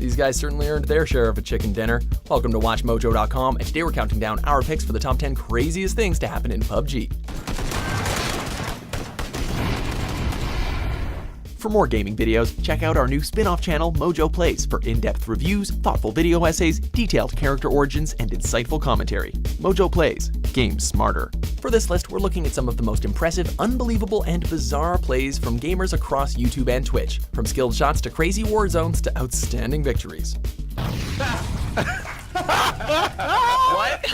These guys certainly earned their share of a chicken dinner. Welcome to WatchMojo.com, and today we're counting down our picks for the top 10 craziest things to happen in PUBG. For more gaming videos, check out our new spin-off channel, Mojo Plays, for in-depth reviews, thoughtful video essays, detailed character origins, and insightful commentary. Mojo Plays, games smarter. For this list, we're looking at some of the most impressive, unbelievable, and bizarre plays from gamers across YouTube and Twitch, from skilled shots to crazy war zones to outstanding victories. What?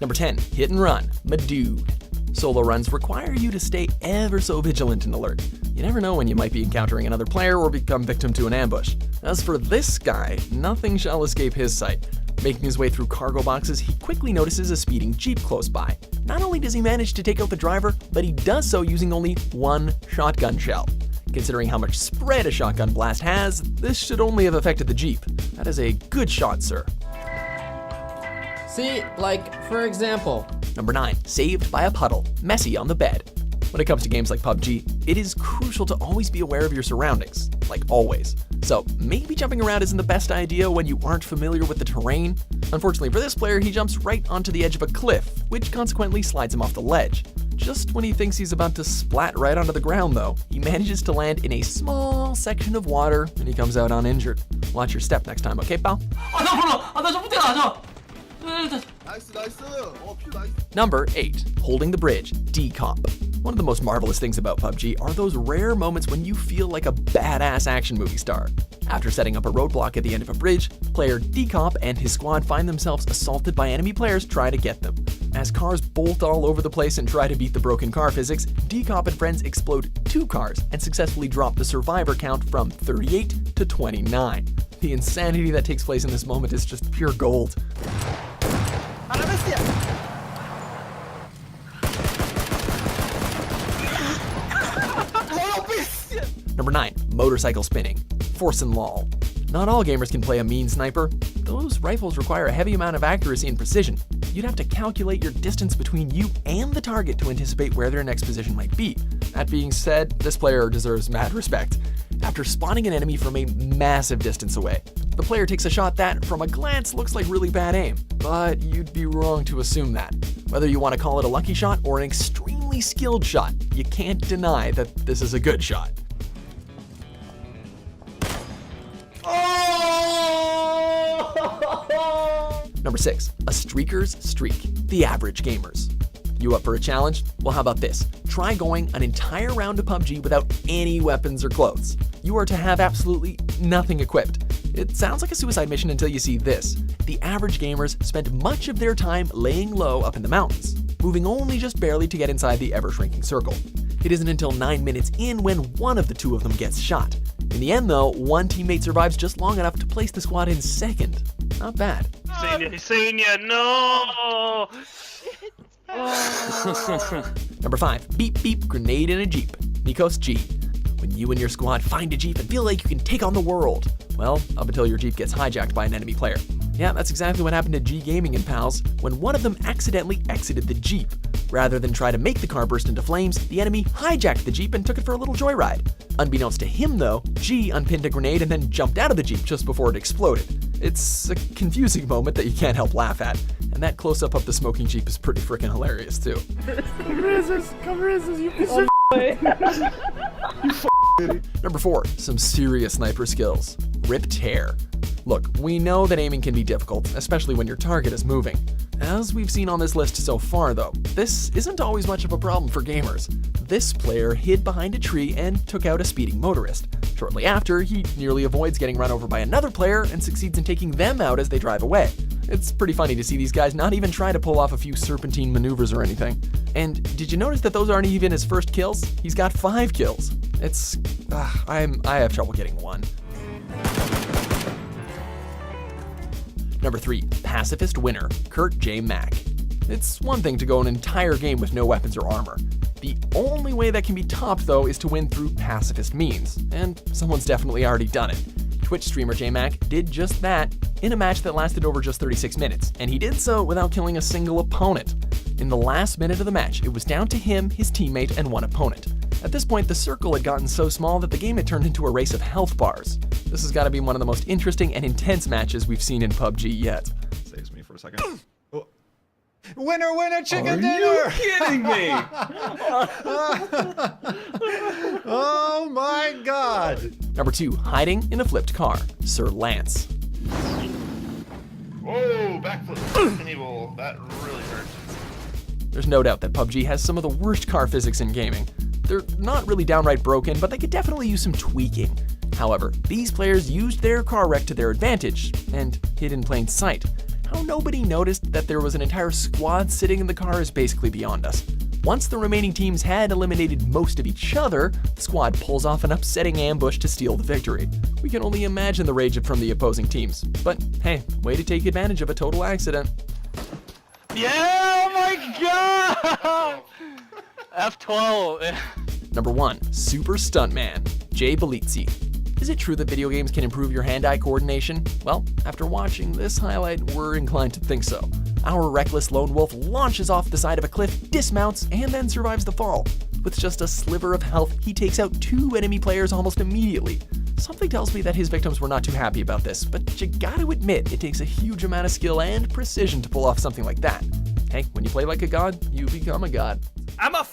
Number 10, Hit and Run, my dude. Solo runs require you to stay ever so vigilant and alert. You never know when you might be encountering another player or become victim to an ambush. As for this guy, nothing shall escape his sight. Making his way through cargo boxes, he quickly notices a speeding Jeep close by. Not only does he manage to take out the driver, but he does so using only one shotgun shell. Considering how much spread a shotgun blast has, this should only have affected the Jeep. That is a good shot, sir. See, like, for example. Number 9, Saved by a Puddle, Messy on the Bed. When it comes to games like PUBG, it is crucial to always be aware of your surroundings, like always. So maybe jumping around isn't the best idea when you aren't familiar with the terrain. Unfortunately for this player, he jumps right onto the edge of a cliff, which consequently slides him off the ledge. Just when he thinks he's about to splat right onto the ground though, he manages to land in a small section of water and he comes out uninjured. Watch your step next time, okay pal? Number 8, Holding the Bridge, Dcop. One of the most marvelous things about PUBG are those rare moments when you feel like a badass action movie star. After setting up a roadblock at the end of a bridge, player Dcop and his squad find themselves assaulted by enemy players trying to get them. As cars bolt all over the place and try to beat the broken car physics, Dcop and friends explode 2 cars and successfully drop the survivor count from 38 to 29. The insanity that takes place in this moment is just pure gold. Number 9, Motorcycle Spinning, Force and Lull. Not all gamers can play a mean sniper. Those rifles require a heavy amount of accuracy and precision. You'd have to calculate your distance between you and the target to anticipate where their next position might be. That being said, this player deserves mad respect. After spotting an enemy from a massive distance away, the player takes a shot that, from a glance, looks like really bad aim. But you'd be wrong to assume that. Whether you want to call it a lucky shot or an extremely skilled shot, you can't deny that this is a good shot. Number 6, A Streaker's Streak, The Average Gamers. You up for a challenge? Well, how about this? Try going an entire round of PUBG without any weapons or clothes. You are to have absolutely nothing equipped. It sounds like a suicide mission until you see this. The average gamers spend much of their time laying low up in the mountains, moving only just barely to get inside the ever-shrinking circle. It isn't until 9 minutes in when one of the 2 of them gets shot. In the end though, one teammate survives just long enough to place the squad in second. Not bad. Senior, no! Number 5, Beep Beep Grenade in a Jeep, Nikos G. When you and your squad find a Jeep and feel like you can take on the world. Well, up until your Jeep gets hijacked by an enemy player. Yeah, that's exactly what happened to G Gaming and pals when one of them accidentally exited the Jeep. Rather than try to make the car burst into flames, the enemy hijacked the Jeep and took it for a little joyride. Unbeknownst to him though, G unpinned a grenade and then jumped out of the Jeep just before it exploded. It's a confusing moment that you can't help laugh at, and that close-up of the smoking Jeep is pretty freaking hilarious too. Come resist, you piece of Number 4, some serious sniper skills. Rip Tear. Look, we know that aiming can be difficult, especially when your target is moving. As we've seen on this list so far though, this isn't always much of a problem for gamers. This player hid behind a tree and took out a speeding motorist. Shortly after, he nearly avoids getting run over by another player and succeeds in taking them out as they drive away. It's pretty funny to see these guys not even try to pull off a few serpentine maneuvers or anything. And did you notice that those aren't even his first kills? He's got 5 kills. It's... I have trouble getting 1. Number 3, Pacifist Winner, kurtjmac. It's one thing to go an entire game with no weapons or armor. The only way that can be topped though is to win through pacifist means, and someone's definitely already done it. Twitch streamer JMac did just that in a match that lasted over just 36 minutes, and he did so without killing a single opponent. In the last minute of the match, it was down to him, his teammate, and one opponent. At this point, the circle had gotten so small that the game had turned into a race of health bars. This has got to be one of the most interesting and intense matches we've seen in PUBG yet. Saves me for a second. Oh. Winner, winner, chicken dinner! Are you kidding me? Oh my god! Number 2, hiding in a flipped car, Sir Lance. Whoa, backflip. Evil. That really hurts. There's no doubt that PUBG has some of the worst car physics in gaming. They're not really downright broken, but they could definitely use some tweaking. However, these players used their car wreck to their advantage and hid in plain sight. How nobody noticed that there was an entire squad sitting in the car is basically beyond us. Once the remaining teams had eliminated most of each other, the squad pulls off an upsetting ambush to steal the victory. We can only imagine the rage from the opposing teams. But hey, way to take advantage of a total accident. Yeah, oh my god! F12. Number 1, Super Stuntman, Jbellizzi. Is it true that video games can improve your hand-eye coordination? Well, after watching this highlight, we're inclined to think so. Our reckless lone wolf launches off the side of a cliff, dismounts, and then survives the fall. With just a sliver of health, he takes out 2 enemy players almost immediately. Something tells me that his victims were not too happy about this, but you gotta admit, it takes a huge amount of skill and precision to pull off something like that. Hey, when you play like a god, you become a god. I'm a